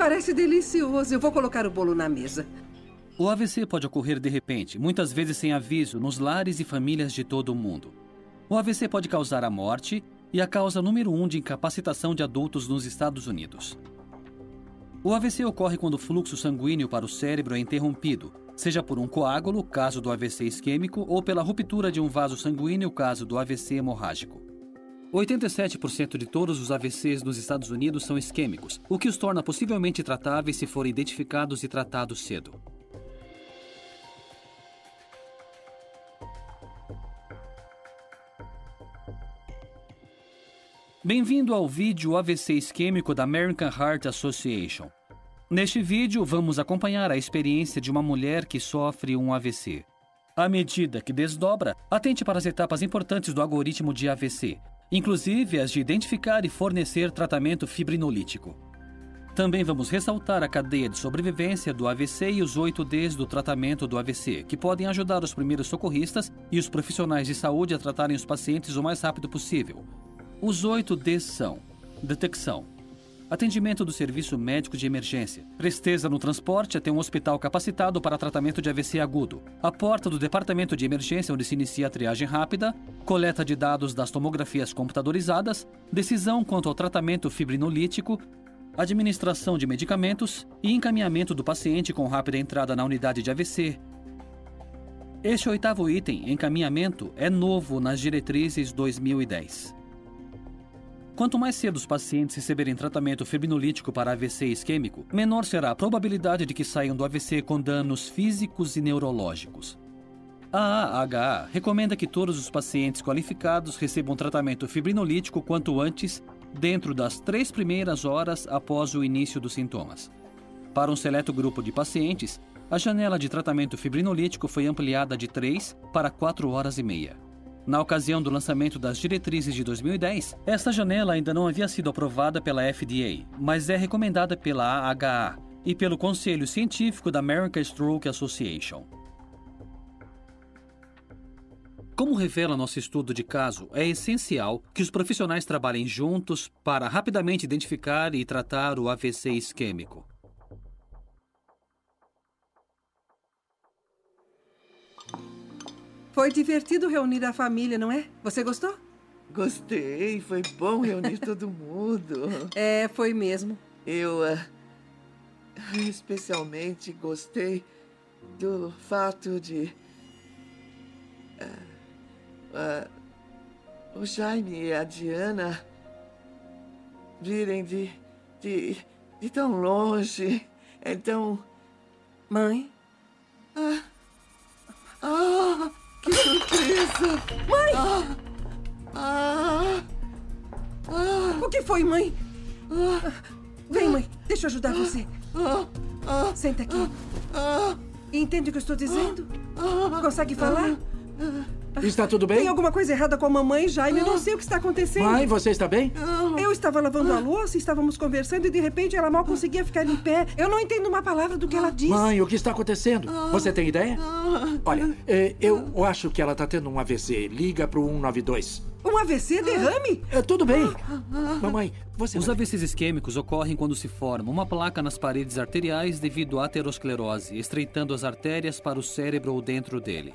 Parece delicioso. Eu vou colocar o bolo na mesa. O AVC pode ocorrer de repente, muitas vezes sem aviso, nos lares e famílias de todo o mundo. O AVC pode causar a morte e a causa número 1 de incapacitação de adultos nos Estados Unidos. O AVC ocorre quando o fluxo sanguíneo para o cérebro é interrompido, seja por um coágulo, caso do AVC isquêmico, ou pela ruptura de um vaso sanguíneo, caso do AVC hemorrágico. 87% de todos os AVCs nos Estados Unidos são isquêmicos, o que os torna possivelmente tratáveis se forem identificados e tratados cedo. Bem-vindo ao vídeo AVC isquêmico da American Heart Association. Neste vídeo, vamos acompanhar a experiência de uma mulher que sofre um AVC. À medida que desdobra, atente para as etapas importantes do algoritmo de AVC, inclusive as de identificar e fornecer tratamento fibrinolítico. Também vamos ressaltar a cadeia de sobrevivência do AVC e os 8 Ds do tratamento do AVC, que podem ajudar os primeiros socorristas e os profissionais de saúde a tratarem os pacientes o mais rápido possível. Os 8 Ds são: detecção, atendimento do serviço médico de emergência, presteza no transporte até um hospital capacitado para tratamento de AVC agudo, a porta do departamento de emergência onde se inicia a triagem rápida, coleta de dados das tomografias computadorizadas, decisão quanto ao tratamento fibrinolítico, administração de medicamentos e encaminhamento do paciente com rápida entrada na unidade de AVC. Este 8º item, encaminhamento, é novo nas diretrizes 2010. Quanto mais cedo os pacientes receberem tratamento fibrinolítico para AVC isquêmico, menor será a probabilidade de que saiam do AVC com danos físicos e neurológicos. A AHA recomenda que todos os pacientes qualificados recebam tratamento fibrinolítico quanto antes, dentro das 3 primeiras horas após o início dos sintomas. Para um seleto grupo de pacientes, a janela de tratamento fibrinolítico foi ampliada de 3 para 4 horas e meia. Na ocasião do lançamento das diretrizes de 2010, esta janela ainda não havia sido aprovada pela FDA, mas é recomendada pela AHA e pelo Conselho Científico da American Stroke Association. Como revela nosso estudo de caso, é essencial que os profissionais trabalhem juntos para rapidamente identificar e tratar o AVC isquêmico. Foi divertido reunir a família, não é? Você gostou? Gostei, foi bom reunir todo mundo. É, foi mesmo. Eu especialmente gostei do fato de o Jaime e a Diana virem de tão longe. Então... Mãe? Que surpresa! Mãe! O que foi, mãe? Vem, mãe. Deixa eu ajudar você. Senta aqui. Entende o que eu estou dizendo? Consegue falar? Está tudo bem? Tem alguma coisa errada com a mamãe, Jaime? Eu não sei o que está acontecendo. Mãe, você está bem? Eu estava lavando a louça, estávamos conversando e de repente ela mal conseguia ficar em pé. Eu não entendo uma palavra do que ela disse. Mãe, o que está acontecendo? Você tem ideia? Olha, eu acho que ela está tendo um AVC. Liga para o 192. Um AVC? Derrame? Tudo bem. Mamãe, você... Os AVCs isquêmicos ocorrem quando se forma uma placa nas paredes arteriais devido à aterosclerose, estreitando as artérias para o cérebro ou dentro dele.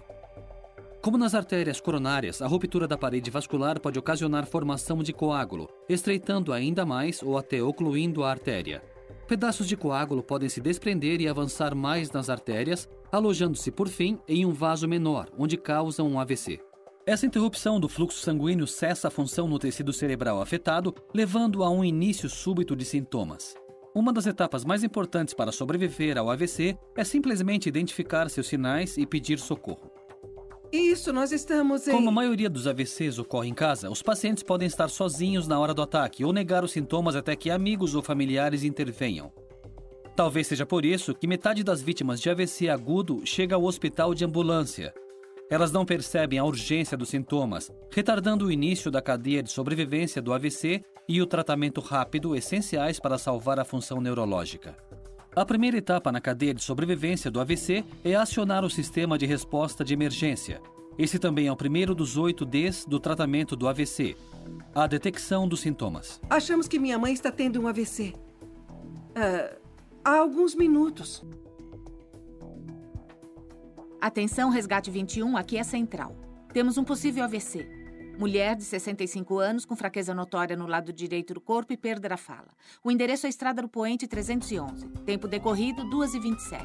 Como nas artérias coronárias, a ruptura da parede vascular pode ocasionar formação de coágulo, estreitando ainda mais ou até ocluindo a artéria. Pedaços de coágulo podem se desprender e avançar mais nas artérias, alojando-se por fim em um vaso menor, onde causam um AVC. Essa interrupção do fluxo sanguíneo cessa a função no tecido cerebral afetado, levando a um início súbito de sintomas. Uma das etapas mais importantes para sobreviver ao AVC é simplesmente identificar seus sinais e pedir socorro. Isso, nós estamos em... Como a maioria dos AVCs ocorre em casa, os pacientes podem estar sozinhos na hora do ataque ou negar os sintomas até que amigos ou familiares intervenham. Talvez seja por isso que metade das vítimas de AVC agudo chega ao hospital de ambulância. Elas não percebem a urgência dos sintomas, retardando o início da cadeia de sobrevivência do AVC e o tratamento rápido essenciais para salvar a função neurológica. A primeira etapa na cadeia de sobrevivência do AVC é acionar o sistema de resposta de emergência. Esse também é o primeiro dos 8 Ds do tratamento do AVC, a detecção dos sintomas. Achamos que minha mãe está tendo um AVC. Há alguns minutos. Atenção, Resgate 21, aqui é Central. Temos um possível AVC. Mulher de 65 anos com fraqueza notória no lado direito do corpo e perda da fala. O endereço é Estrada do Poente 311. Tempo decorrido, 2h27.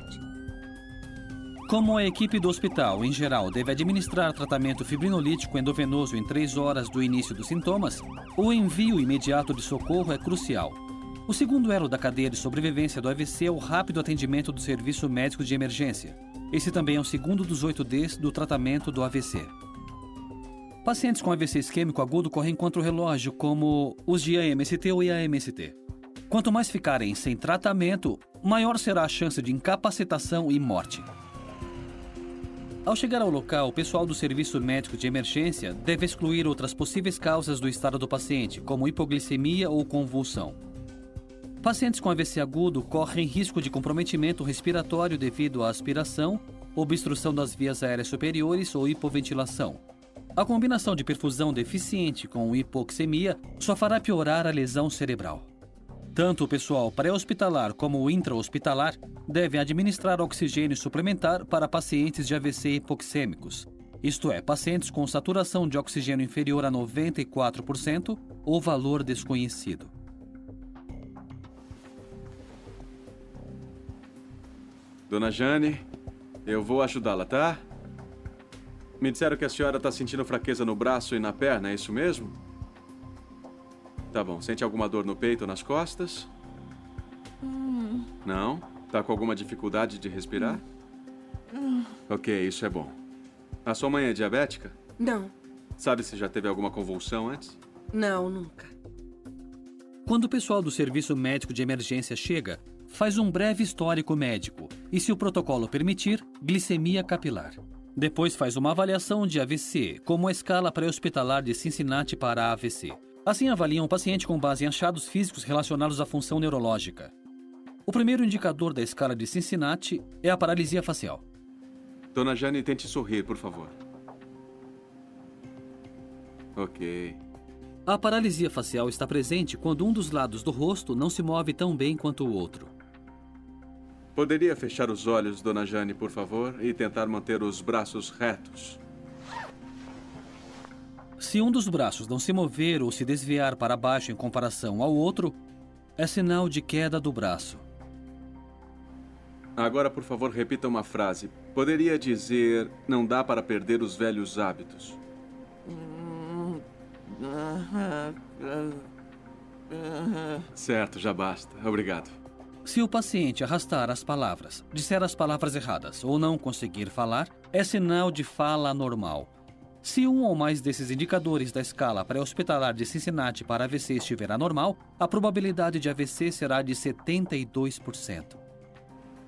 Como a equipe do hospital, em geral, deve administrar tratamento fibrinolítico endovenoso em 3 horas do início dos sintomas, o envio imediato de socorro é crucial. O segundo elo da cadeia de sobrevivência do AVC é o rápido atendimento do serviço médico de emergência. Esse também é o segundo dos 8 Ds do tratamento do AVC. Pacientes com AVC isquêmico agudo correm contra o relógio, como os de AMST ou IAMST. Quanto mais ficarem sem tratamento, maior será a chance de incapacitação e morte. Ao chegar ao local, o pessoal do serviço médico de emergência deve excluir outras possíveis causas do estado do paciente, como hipoglicemia ou convulsão. Pacientes com AVC agudo correm risco de comprometimento respiratório devido à aspiração, obstrução das vias aéreas superiores ou hipoventilação. A combinação de perfusão deficiente com hipoxemia só fará piorar a lesão cerebral. Tanto o pessoal pré-hospitalar como o intra-hospitalar devem administrar oxigênio suplementar para pacientes de AVC hipoxêmicos, isto é, pacientes com saturação de oxigênio inferior a 94% ou valor desconhecido. Dona Jane, eu vou ajudá-la, tá? Me disseram que a senhora está sentindo fraqueza no braço e na perna, é isso mesmo? Tá bom. Sente alguma dor no peito ou nas costas? Não? Tá com alguma dificuldade de respirar? Ok, isso é bom. A sua mãe é diabética? Não. Sabe se já teve alguma convulsão antes? Não, nunca. Quando o pessoal do serviço médico de emergência chega, faz um breve histórico médico e, se o protocolo permitir, glicemia capilar. Depois faz uma avaliação de AVC, como a escala pré-hospitalar de Cincinnati para AVC. Assim avaliam o paciente com base em achados físicos relacionados à função neurológica. O primeiro indicador da escala de Cincinnati é a paralisia facial. Dona Jane, tente sorrir, por favor. Ok. A paralisia facial está presente quando um dos lados do rosto não se move tão bem quanto o outro. Poderia fechar os olhos, Dona Jane, por favor, e tentar manter os braços retos? Se um dos braços não se mover ou se desviar para baixo em comparação ao outro, é sinal de queda do braço. Agora, por favor, repita uma frase. Poderia dizer, não dá para perder os velhos hábitos. Certo, já basta. Obrigado. Se o paciente arrastar as palavras, disser as palavras erradas ou não conseguir falar, é sinal de fala anormal. Se um ou mais desses indicadores da escala pré-hospitalar de Cincinnati para AVC estiver anormal, a probabilidade de AVC será de 72%.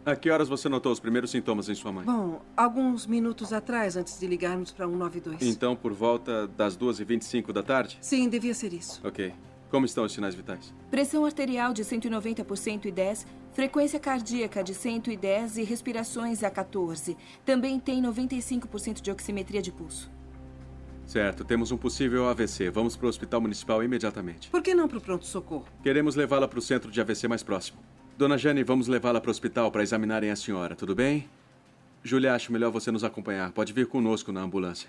A que horas você notou os primeiros sintomas em sua mãe? Bom, alguns minutos atrás, antes de ligarmos para 192. Então, por volta das 2h25 da tarde? Sim, devia ser isso. Ok. Como estão os sinais vitais? Pressão arterial de 190 por 110, frequência cardíaca de 110 e respirações a 14. Também tem 95% de oximetria de pulso. Certo, temos um possível AVC. Vamos para o hospital municipal imediatamente. Por que não para o pronto-socorro? Queremos levá-la para o centro de AVC mais próximo. Dona Jane, vamos levá-la para o hospital para examinarem a senhora, tudo bem? Júlia, acho melhor você nos acompanhar. Pode vir conosco na ambulância.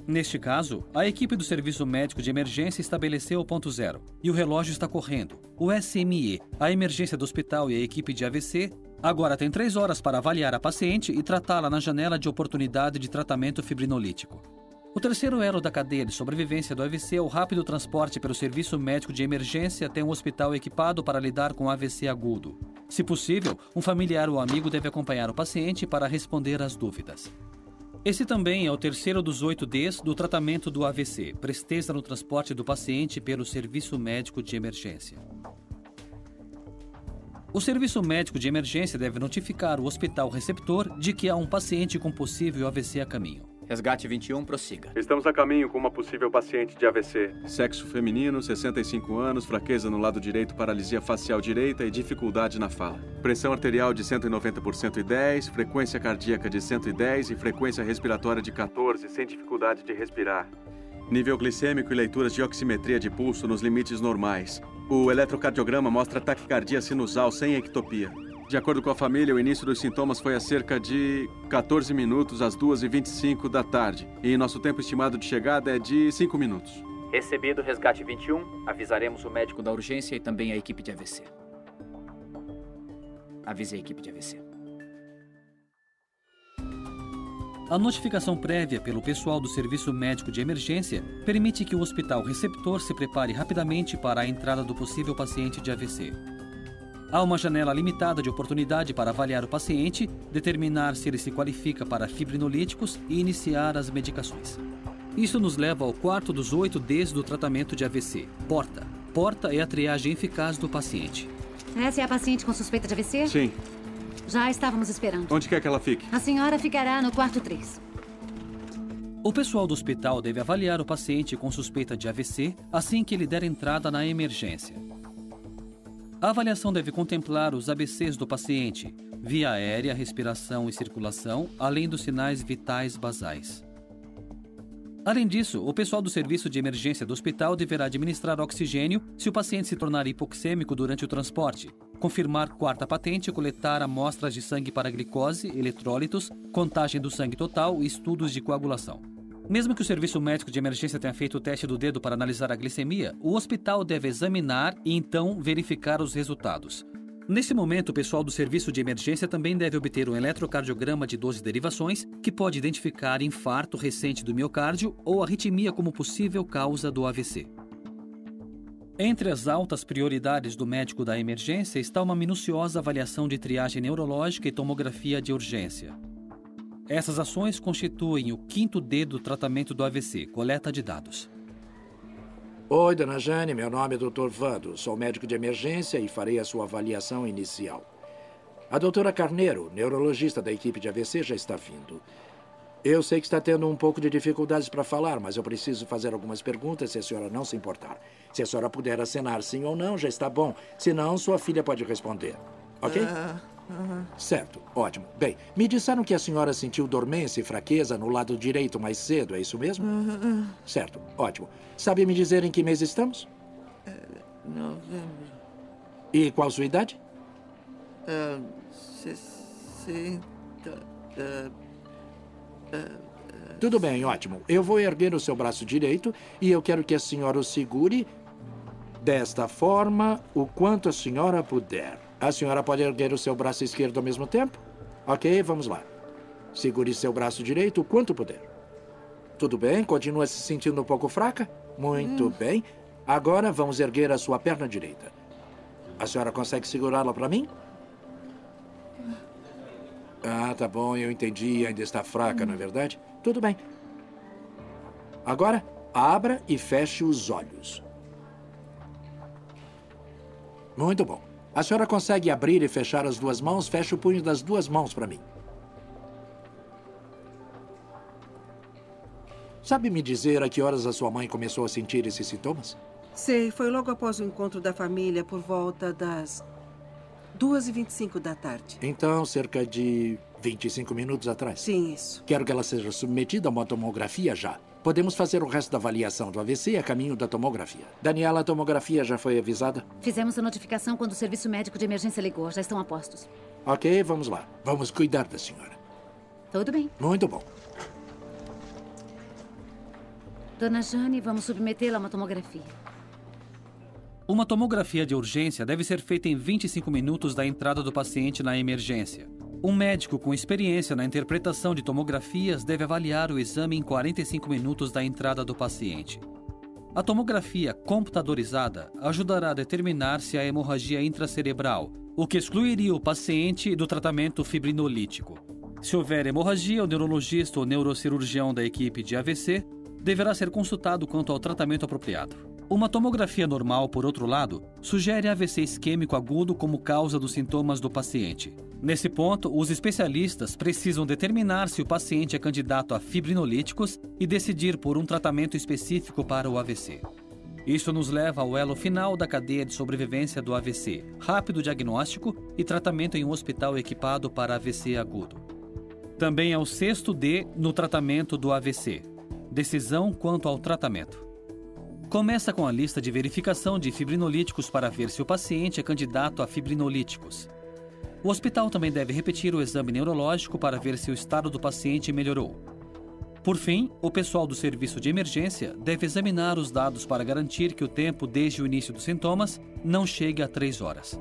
Neste caso, a equipe do Serviço Médico de Emergência estabeleceu o ponto zero e o relógio está correndo. O SME, a emergência do hospital e a equipe de AVC agora tem 3 horas para avaliar a paciente e tratá-la na janela de oportunidade de tratamento fibrinolítico. O terceiro elo da cadeia de sobrevivência do AVC é o rápido transporte pelo Serviço Médico de Emergência até um hospital equipado para lidar com AVC agudo. Se possível, um familiar ou amigo deve acompanhar o paciente para responder às dúvidas. Esse também é o terceiro dos 8 Ds do tratamento do AVC, presteza no transporte do paciente pelo Serviço Médico de Emergência. O Serviço Médico de Emergência deve notificar o hospital receptor de que há um paciente com possível AVC a caminho. Resgate 21, prossiga. Estamos a caminho com uma possível paciente de AVC. Sexo feminino, 65 anos, fraqueza no lado direito, paralisia facial direita e dificuldade na fala. Pressão arterial de 190 por 110, frequência cardíaca de 110 e frequência respiratória de 14, sem dificuldade de respirar. Nível glicêmico e leituras de oximetria de pulso nos limites normais. O eletrocardiograma mostra taquicardia sinusal sem ectopia. De acordo com a família, o início dos sintomas foi há cerca de 14 minutos às 2h25 da tarde. E nosso tempo estimado de chegada é de 5 minutos. Recebido Resgate 21, avisaremos o médico da urgência e também a equipe de AVC. Avise a equipe de AVC. A notificação prévia pelo pessoal do Serviço Médico de Emergência permite que o hospital receptor se prepare rapidamente para a entrada do possível paciente de AVC. Há uma janela limitada de oportunidade para avaliar o paciente, determinar se ele se qualifica para fibrinolíticos e iniciar as medicações. Isso nos leva ao quarto dos 8 Ds do tratamento de AVC, porta. Porta é a triagem eficaz do paciente. Essa é a paciente com suspeita de AVC? Sim. Já estávamos esperando. Onde quer que ela fique? A senhora ficará no quarto 3. O pessoal do hospital deve avaliar o paciente com suspeita de AVC assim que ele der entrada na emergência. A avaliação deve contemplar os ABCs do paciente, via aérea, respiração e circulação, além dos sinais vitais basais. Além disso, o pessoal do serviço de emergência do hospital deverá administrar oxigênio se o paciente se tornar hipoxêmico durante o transporte, confirmar quarta patente e coletar amostras de sangue para glicose, eletrólitos, contagem do sangue total e estudos de coagulação. Mesmo que o serviço médico de emergência tenha feito o teste do dedo para analisar a glicemia, o hospital deve examinar e então verificar os resultados. Nesse momento, o pessoal do serviço de emergência também deve obter um eletrocardiograma de 12 derivações, que pode identificar infarto recente do miocárdio ou arritmia como possível causa do AVC. Entre as altas prioridades do médico da emergência está uma minuciosa avaliação de triagem neurológica e tomografia de urgência. Essas ações constituem o quinto D do tratamento do AVC, coleta de dados. Oi, dona Jane, meu nome é Dr. Vando. Sou médico de emergência e farei a sua avaliação inicial. A doutora Carneiro, neurologista da equipe de AVC, já está vindo. Eu sei que está tendo um pouco de dificuldades para falar, mas eu preciso fazer algumas perguntas se a senhora não se importar. Se a senhora puder acenar sim ou não, já está bom. Se não, sua filha pode responder. Ok? Certo, ótimo. Bem, me disseram que a senhora sentiu dormência e fraqueza no lado direito mais cedo, é isso mesmo? Certo, ótimo. Sabe me dizer em que mês estamos? Novembro. E qual sua idade? 60. Tudo bem, ótimo. Eu vou erguer o seu braço direito e eu quero que a senhora o segure desta forma o quanto a senhora puder. A senhora pode erguer o seu braço esquerdo ao mesmo tempo? Ok, vamos lá. Segure seu braço direito o quanto puder. Tudo bem? Continua se sentindo um pouco fraca? Muito bem. Agora vamos erguer a sua perna direita. A senhora consegue segurá-la para mim? Ah, tá bom, eu entendi. Ainda está fraca, não é verdade? Tudo bem. Agora, abra e feche os olhos. Muito bom. A senhora consegue abrir e fechar as duas mãos? Feche o punho das duas mãos para mim. Sabe me dizer a que horas a sua mãe começou a sentir esses sintomas? Sei, foi logo após o encontro da família, por volta das 2h25 da tarde. Então, cerca de 25 minutos atrás? Sim, isso. Quero que ela seja submetida a uma tomografia já. Podemos fazer o resto da avaliação do AVC a caminho da tomografia. Daniela, a tomografia já foi avisada? Fizemos a notificação quando o serviço médico de emergência ligou. Já estão a postos. Ok, vamos lá. Vamos cuidar da senhora. Tudo bem. Muito bom. Dona Jane, vamos submetê-la a uma tomografia. Uma tomografia de urgência deve ser feita em 25 minutos da entrada do paciente na emergência. Um médico com experiência na interpretação de tomografias deve avaliar o exame em 45 minutos da entrada do paciente. A tomografia computadorizada ajudará a determinar se há hemorragia intracerebral, o que excluiria o paciente do tratamento fibrinolítico. Se houver hemorragia, o neurologista ou neurocirurgião da equipe de AVC deverá ser consultado quanto ao tratamento apropriado. Uma tomografia normal, por outro lado, sugere AVC isquêmico agudo como causa dos sintomas do paciente. Nesse ponto, os especialistas precisam determinar se o paciente é candidato a fibrinolíticos e decidir por um tratamento específico para o AVC. Isso nos leva ao elo final da cadeia de sobrevivência do AVC, rápido diagnóstico e tratamento em um hospital equipado para AVC agudo. Também é o sexto D no tratamento do AVC, decisão quanto ao tratamento. Começa com a lista de verificação de fibrinolíticos para ver se o paciente é candidato a fibrinolíticos. O hospital também deve repetir o exame neurológico para ver se o estado do paciente melhorou. Por fim, o pessoal do serviço de emergência deve examinar os dados para garantir que o tempo desde o início dos sintomas não chegue a 3 horas.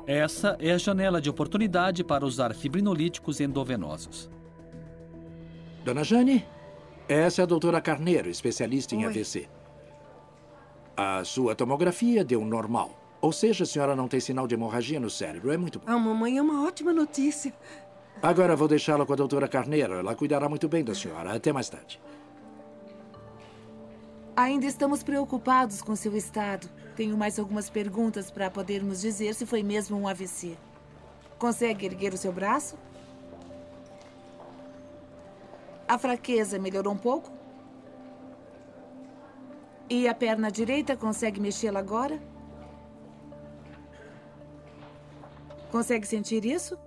Essa é a janela de oportunidade para usar fibrinolíticos endovenosos. Dona Jane, essa é a doutora Carneiro, especialista em Oi. AVC. A sua tomografia deu normal. Ou seja, a senhora não tem sinal de hemorragia no cérebro. É muito bom. Ah, mamãe, é uma ótima notícia. Agora vou deixá-la com a doutora Carneiro. Ela cuidará muito bem da senhora. Até mais tarde. Ainda estamos preocupados com seu estado. Tenho mais algumas perguntas para podermos dizer se foi mesmo um AVC. Consegue erguer o seu braço? A fraqueza melhorou um pouco? E a perna direita, consegue mexê-la agora? Consegue sentir isso?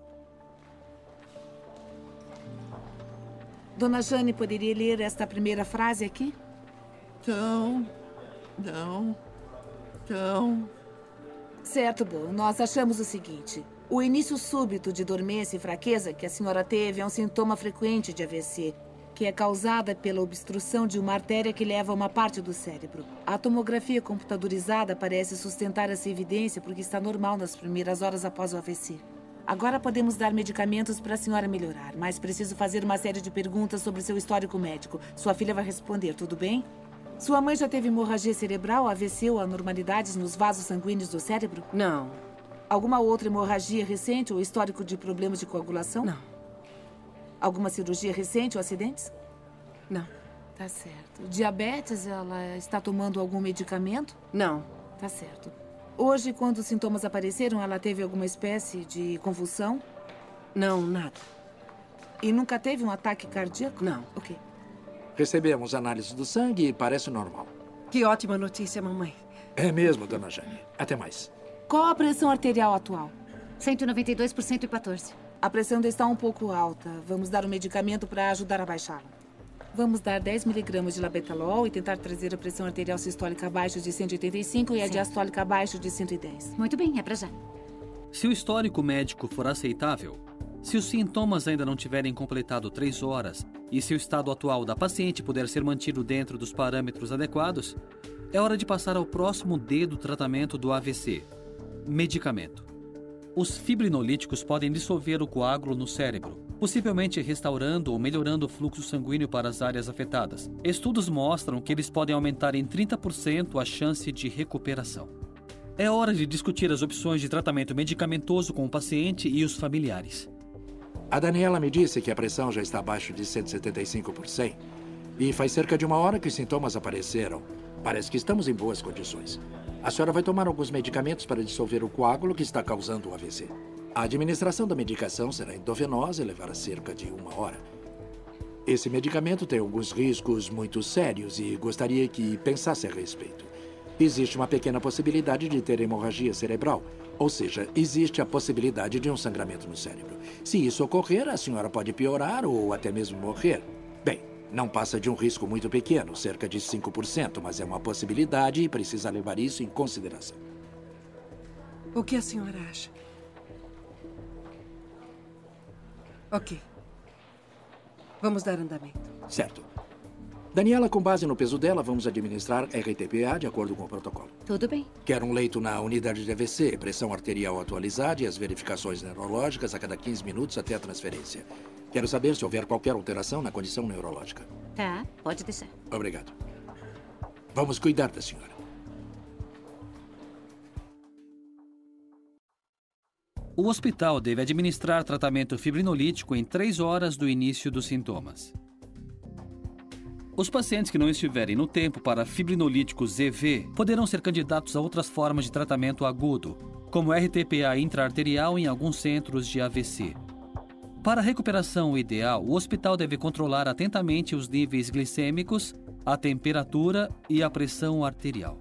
Dona Jane, poderia ler esta primeira frase aqui? Não. Certo, bom. Nós achamos o seguinte. O início súbito de dormência e fraqueza que a senhora teve é um sintoma frequente de AVC, que é causada pela obstrução de uma artéria que leva a uma parte do cérebro. A tomografia computadorizada parece sustentar essa evidência porque está normal nas primeiras horas após o AVC. Agora podemos dar medicamentos para a senhora melhorar, mas preciso fazer uma série de perguntas sobre seu histórico médico. Sua filha vai responder, tudo bem? Sua mãe já teve hemorragia cerebral, AVC ou anormalidades nos vasos sanguíneos do cérebro? Não. Alguma outra hemorragia recente ou histórico de problemas de coagulação? Não. Alguma cirurgia recente ou acidentes? Não. Tá certo. Diabetes, ela está tomando algum medicamento? Não. Tá certo. Hoje, quando os sintomas apareceram, ela teve alguma espécie de convulsão? Não, nada. E nunca teve um ataque cardíaco? Não. Ok. Recebemos análise do sangue e parece normal. Que ótima notícia, mamãe. É mesmo, dona Jane. Até mais. Qual a pressão arterial atual? 192 por 114. A pressão ainda está um pouco alta. Vamos dar um medicamento para ajudar a baixá-la. Vamos dar 10 miligramas de labetalol e tentar trazer a pressão arterial sistólica abaixo de 185 e a diastólica abaixo de 110. Muito bem, é pra já. Se o histórico médico for aceitável, se os sintomas ainda não tiverem completado 3 horas e se o estado atual da paciente puder ser mantido dentro dos parâmetros adequados, é hora de passar ao próximo D do tratamento do AVC: medicamento. Os fibrinolíticos podem dissolver o coágulo no cérebro, possivelmente restaurando ou melhorando o fluxo sanguíneo para as áreas afetadas. Estudos mostram que eles podem aumentar em 30% a chance de recuperação. É hora de discutir as opções de tratamento medicamentoso com o paciente e os familiares. A Daniela me disse que a pressão já está abaixo de 175 por 100. E faz cerca de 1 hora que os sintomas apareceram. Parece que estamos em boas condições. A senhora vai tomar alguns medicamentos para dissolver o coágulo que está causando o AVC. A administração da medicação será endovenosa e levará cerca de 1 hora. Esse medicamento tem alguns riscos muito sérios e gostaria que pensasse a respeito. Existe uma pequena possibilidade de ter hemorragia cerebral, ou seja, existe a possibilidade de um sangramento no cérebro. Se isso ocorrer, a senhora pode piorar ou até mesmo morrer. Bem, não passa de um risco muito pequeno, cerca de 5%, mas é uma possibilidade e precisa levar isso em consideração. O que a senhora acha? Ok. Vamos dar andamento. Certo. Daniela, com base no peso dela, vamos administrar RTPA de acordo com o protocolo. Tudo bem. Quero um leito na unidade de AVC, pressão arterial atualizada e as verificações neurológicas a cada 15 minutos até a transferência. Quero saber se houver qualquer alteração na condição neurológica. Tá, pode deixar. Obrigado. Vamos cuidar da senhora. O hospital deve administrar tratamento fibrinolítico em 3 horas do início dos sintomas. Os pacientes que não estiverem no tempo para fibrinolíticos EV poderão ser candidatos a outras formas de tratamento agudo, como RTPA intraarterial em alguns centros de AVC. Para a recuperação ideal, o hospital deve controlar atentamente os níveis glicêmicos, a temperatura e a pressão arterial.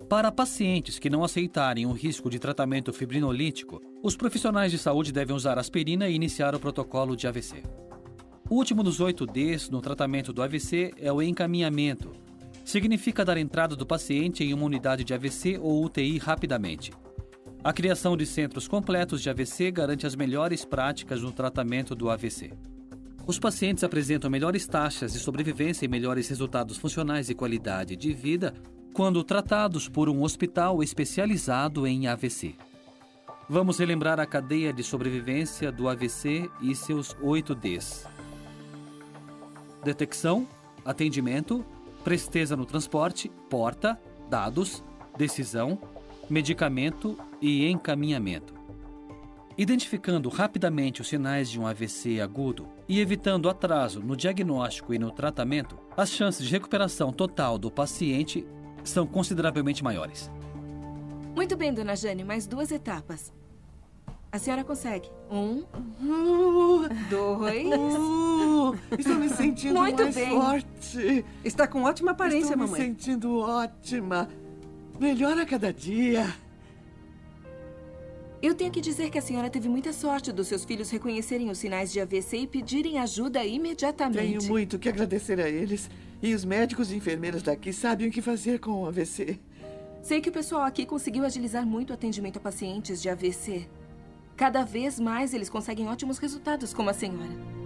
Para pacientes que não aceitarem o risco de tratamento fibrinolítico, os profissionais de saúde devem usar aspirina e iniciar o protocolo de AVC. O último dos 8 Ds no tratamento do AVC é o encaminhamento, significa dar entrada do paciente em uma unidade de AVC ou UTI rapidamente. A criação de centros completos de AVC garante as melhores práticas no tratamento do AVC. Os pacientes apresentam melhores taxas de sobrevivência e melhores resultados funcionais e qualidade de vida quando tratados por um hospital especializado em AVC. Vamos relembrar a cadeia de sobrevivência do AVC e seus 8 Ds. Detecção, atendimento, presteza no transporte, porta, dados, decisão, medicamento e encaminhamento. Identificando rapidamente os sinais de um AVC agudo e evitando atraso no diagnóstico e no tratamento, as chances de recuperação total do paciente são consideravelmente maiores. Muito bem, dona Jane, mais 2 etapas. A senhora consegue. 1, 2... Estou me sentindo Muito mais bem. forte. Está com ótima aparência, Estou me mamãe. sentindo ótima. Melhor a cada dia. Eu tenho que dizer que a senhora teve muita sorte dos seus filhos reconhecerem os sinais de AVC e pedirem ajuda imediatamente. Tenho muito que agradecer a eles. E os médicos e enfermeiras daqui sabem o que fazer com o AVC. Sei que o pessoal aqui conseguiu agilizar muito o atendimento a pacientes de AVC. Cada vez mais eles conseguem ótimos resultados, como a senhora.